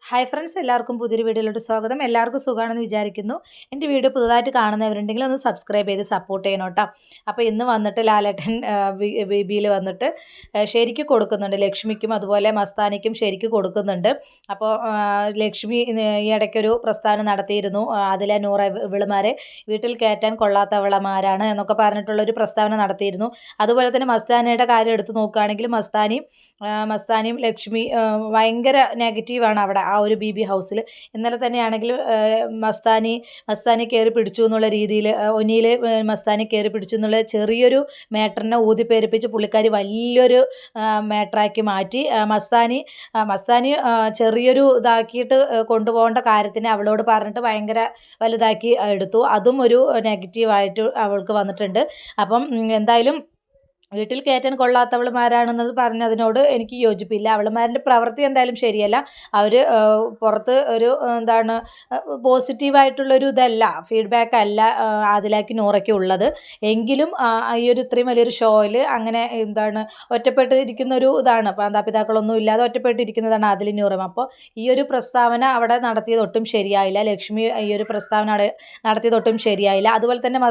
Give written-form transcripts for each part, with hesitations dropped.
Hi friends, എല്ലാവർക്കും പുതിയൊരു വീഡിയോയിലോട്ട് സ്വാഗതം. എല്ലാവർക്കും സുഖമാണെന്ന് വിചാരിക്കുന്നു. എൻ്റെ വീഡിയോ പുതുതായിട്ട് കാണുന്നവരുണ്ടെങ്കിൽ ഒന്ന് സബ്സ്ക്രൈബ് ചെയ്ത് സപ്പോർട്ട് ചെയ്യണം കേട്ടോ. അപ്പോൾ ഇന്ന് വന്നിട്ട് ലാലേട്ടൻ ബിബിയിൽ വന്നിട്ട് ശരിക്ക് കൊടുക്കുന്നുണ്ട്. ലക്ഷ്മിക്കും അതുപോലെ മസ്താനിക്കും ശരിക്ക് കൊടുക്കുന്നുണ്ട്. അപ്പോൾ ലക്ഷ്മി ഈ ഇടയ്ക്കൊരു പ്രസ്താവന നടത്തിയിരുന്നു. അതിലെ നൂറ ഇവളുമാരെ വീട്ടിൽ കയറ്റാൻ കൊള്ളാത്തവളമാരാണ് എന്നൊക്കെ പറഞ്ഞിട്ടുള്ളൊരു പ്രസ്താവന നടത്തിയിരുന്നു. അതുപോലെ തന്നെ മസ്താനിയുടെ കാര്യം എടുത്തു നോക്കുകയാണെങ്കിൽ മസ്താനിയും ലക്ഷ്മി ഭയങ്കര നെഗറ്റീവാണ് അവിടെ ആ ഒരു ബി ഹൗസിൽ. ഇന്നലെ തന്നെയാണെങ്കിൽ മസ്താനി കയറി പിടിച്ചു എന്നുള്ള രീതിയിൽ ഒനിയിൽ മസ്താനി കയറി പിടിച്ചു എന്നുള്ള ചെറിയൊരു മാറ്ററിനെ ഊതിപ്പേരിപ്പിച്ച് പുള്ളിക്കാരി വലിയൊരു മാറ്ററാക്കി മാറ്റി. മസ്താനി ചെറിയൊരു ഇതാക്കിയിട്ട് കൊണ്ടുപോകേണ്ട കാര്യത്തിന് അവളോട് പറഞ്ഞിട്ട് ഭയങ്കര വലുതാക്കി എടുത്തു. അതും ഒരു നെഗറ്റീവായിട്ട് അവൾക്ക് വന്നിട്ടുണ്ട്. അപ്പം എന്തായാലും വീട്ടിൽ കയറ്റാൻ കൊള്ളാത്തവളുമാരാണെന്നത് പറഞ്ഞതിനോട് എനിക്ക് യോജിപ്പില്ല. അവളുമാരുടെ പ്രവൃത്തി എന്തായാലും ശരിയല്ല. അവർ പുറത്ത് ഒരു എന്താണ് പോസിറ്റീവായിട്ടുള്ളൊരു ഇതല്ല, ഫീഡ്ബാക്ക് അല്ല ആദിലയ്ക്കും നൂറയ്ക്കും ഉള്ളത്. എങ്കിലും ഈ ഒരു ഇത്രയും വലിയൊരു ഷോയിൽ അങ്ങനെ എന്താണ് ഒറ്റപ്പെട്ടിരിക്കുന്ന ഒരു ഇതാണ്. മാതാപിതാക്കളൊന്നും ഇല്ലാതെ ഒറ്റപ്പെട്ടിരിക്കുന്നതാണ് ആദിലും നൂറും. അപ്പോൾ ഈ ഒരു പ്രസ്താവന അവിടെ നടത്തിയതൊട്ടും ശരിയായില്ല. ലക്ഷ്മി ഈ ഒരു പ്രസ്താവന നടത്തിയതൊട്ടും ശരിയായില്ല. അതുപോലെ തന്നെ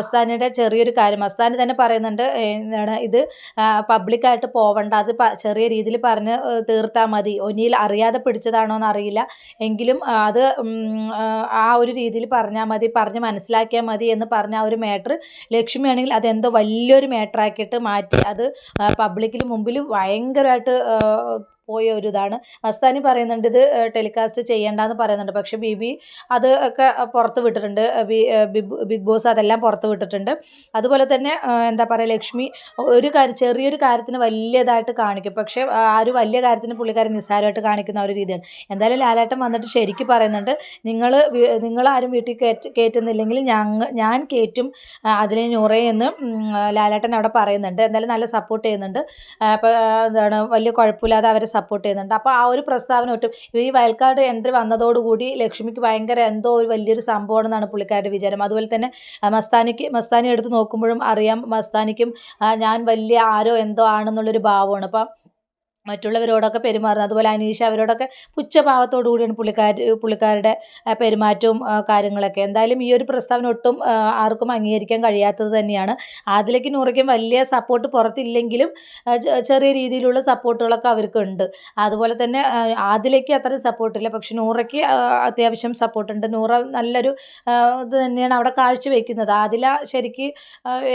മസ്താനിയുടെ ചെറിയൊരു കാര്യം മസ്താനി തന്നെ പറയുന്നുണ്ട്, എന്താണ് ഇത് പബ്ലിക്കായിട്ട് പോവണ്ട, അത് ചെറിയ രീതിയിൽ പറഞ്ഞ് തീർത്താൽ മതി. ഒനിയിൽ അറിയാതെ പിടിച്ചതാണോ എന്നറിയില്ല, എങ്കിലും അത് ആ ഒരു രീതിയിൽ പറഞ്ഞാൽ മതി, പറഞ്ഞ് മനസ്സിലാക്കിയാൽ മതി എന്ന് പറഞ്ഞ ആ ഒരു മാറ്റർ ലക്ഷ്മിയാണെങ്കിൽ അതെന്തോ വലിയൊരു മാറ്ററാക്കിയിട്ട് മാറ്റി അത് പബ്ലിക്കിന് മുമ്പിൽ ഭയങ്കരമായിട്ട് പോയ ഒരു ഇതാണ്. മസ്താനി പറയുന്നുണ്ട് ഇത് ടെലികാസ്റ്റ് ചെയ്യേണ്ടെന്ന് പറയുന്നുണ്ട്. പക്ഷേ ബിബി അത് ഒക്കെ പുറത്ത് വിട്ടിട്ടുണ്ട്. ബിഗ് ബോസ് അതെല്ലാം പുറത്ത് വിട്ടിട്ടുണ്ട്. അതുപോലെ തന്നെ എന്താ പറയുക, ലക്ഷ്മി ഒരു ചെറിയൊരു കാര്യത്തിന് വലിയതായിട്ട് കാണിക്കും. പക്ഷേ ആ ഒരു വലിയ കാര്യത്തിന് പുള്ളിക്കാരൻ നിസ്സാരമായിട്ട് കാണിക്കുന്ന ഒരു രീതിയാണ്. എന്തായാലും ലാലേട്ടൻ വന്നിട്ട് ശരിക്കും പറയുന്നുണ്ട്, നിങ്ങളാരും വീട്ടിൽ കയറ്റുന്നില്ലെങ്കിൽ ഞാൻ കയറ്റും അതിലെ നൂറയെന്ന് ലാലേട്ടൻ അവിടെ പറയുന്നുണ്ട്. എന്തായാലും നല്ല സപ്പോർട്ട് ചെയ്യുന്നുണ്ട്. അപ്പോൾ എന്താണ് വലിയ കുഴപ്പമില്ലാതെ അവരെ സപ്പോർട്ട് ചെയ്യുന്നുണ്ട്. അപ്പോൾ ആ ഒരു പ്രസ്താവന ഒട്ടും ഈ വയൽക്കാട് എൻട്രി വന്നതോടുകൂടി ലക്ഷ്മിക്ക് ഭയങ്കര എന്തോ ഒരു വലിയൊരു സംഭവമാണെന്നാണ് പുള്ളിക്കാരുടെ വിചാരം. അതുപോലെ തന്നെ മസ്താനി എടുത്ത് നോക്കുമ്പോഴും അറിയാം മസ്താനിക്കും ഞാൻ വലിയ ആരോ എന്തോ ആണെന്നുള്ളൊരു ഭാവമാണ്. അപ്പം മറ്റുള്ളവരോടൊക്കെ പെരുമാറുന്നത്, അതുപോലെ അനീഷ അവരോടൊക്കെ പുച്ഛഭാവത്തോടു കൂടിയാണ് പുള്ളിക്കാരുടെ പെരുമാറ്റവും കാര്യങ്ങളൊക്കെ. എന്തായാലും ഈ ഒരു പ്രസ്താവന ഒട്ടും ആർക്കും അംഗീകരിക്കാൻ കഴിയാത്തത് തന്നെയാണ്. ആദിലയ്ക്കും നൂറയ്ക്കും വലിയ സപ്പോർട്ട് പുറത്തില്ലെങ്കിലും ചെറിയ രീതിയിലുള്ള സപ്പോർട്ടുകളൊക്കെ അവർക്കുണ്ട്. അതുപോലെ തന്നെ ആദിലയ്ക്ക് അത്ര സപ്പോർട്ടില്ല, പക്ഷെ നൂറയ്ക്ക് അത്യാവശ്യം സപ്പോർട്ടുണ്ട്. നൂറ നല്ലൊരു ഇത് തന്നെയാണ് അവിടെ കാഴ്ചവെക്കുന്നത്. ആദില ശരിക്ക്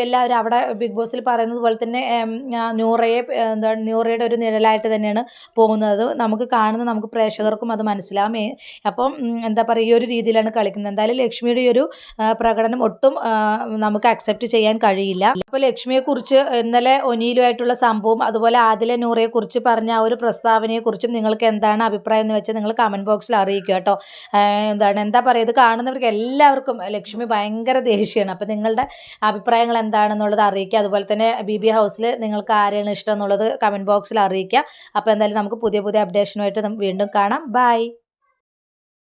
എല്ലാവരും അവിടെ ബിഗ് ബോസിൽ പറയുന്നത് പോലെ തന്നെ നൂറയുടെ ഒരു നിഴലായിട്ട് തന്നെയാണ് പോകുന്നത്. നമുക്ക് പ്രേക്ഷകർക്കും അത് മനസ്സിലാവും. അപ്പം എന്താ പറയുക, ഈ ഒരു രീതിയിലാണ് കളിക്കുന്നത്. എന്തായാലും ലക്ഷ്മിയുടെ ഈ ഒരു പ്രകടനം ഒട്ടും നമുക്ക് അക്സെപ്റ്റ് ചെയ്യാൻ കഴിയില്ല. അപ്പോൾ ലക്ഷ്മിയെക്കുറിച്ച് ഇന്നലെ ഒനിയിലുമായിട്ടുള്ള സംഭവം, അതുപോലെ ആദില നൂറയെക്കുറിച്ച് പറഞ്ഞ ആ ഒരു പ്രസ്താവനയെക്കുറിച്ചും നിങ്ങൾക്ക് എന്താണ് അഭിപ്രായം എന്ന് വെച്ചാൽ നിങ്ങൾ കമൻറ്റ് ബോക്സിൽ അറിയിക്കുക കേട്ടോ. എന്താ പറയുക, ഇത് കാണുന്നവർക്ക് എല്ലാവർക്കും ലക്ഷ്മി ഭയങ്കര ദേഷ്യമാണ്. അപ്പോൾ നിങ്ങളുടെ അഭിപ്രായങ്ങൾ എന്താണെന്നുള്ളത് അറിയിക്കുക. അതുപോലെ തന്നെ ബി ഹൗസിൽ നിങ്ങൾക്ക് ആരെയാണ് ഇഷ്ടം എന്നുള്ളത് കമൻറ്റ് ബോക്സിൽ അറിയിക്കുക. അപ്പോൾ എന്തായാലും നമുക്ക് പുതിയ അപ്ഡേഷനുമായിട്ട് വീണ്ടും കാണാം. ബൈ.